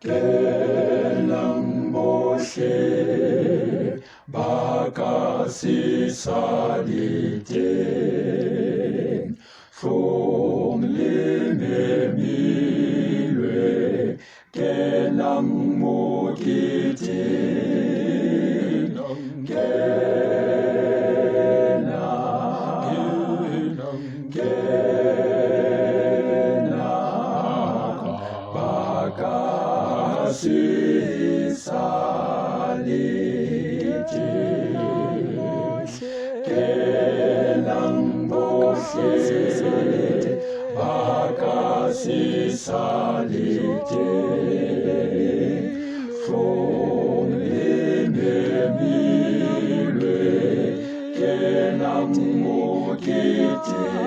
Kailang Moshe baka sisalitin Shong lime milwe Kailang mo kitin Kailang Moshe baka sisalitin Shong lime milwe Kailang mo kitin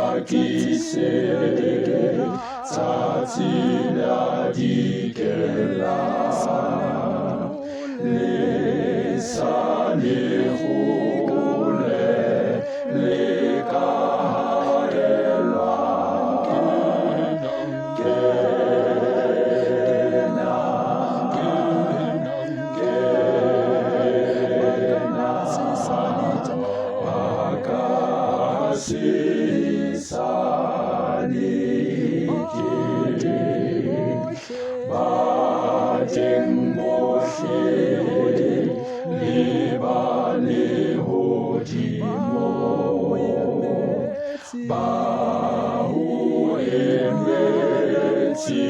Lepakise tzatzila dikela lesalechule lekaharela Bateng Moshe liba lehodimo Bahu emetsi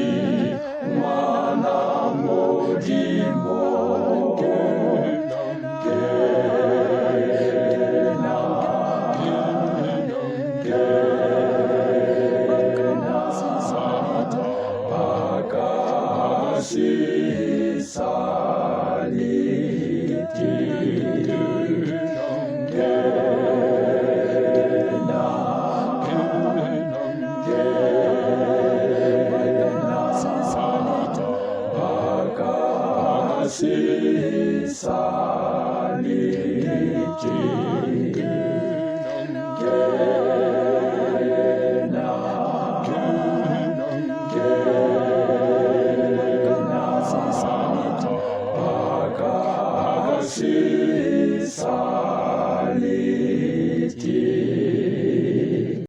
mwana modimo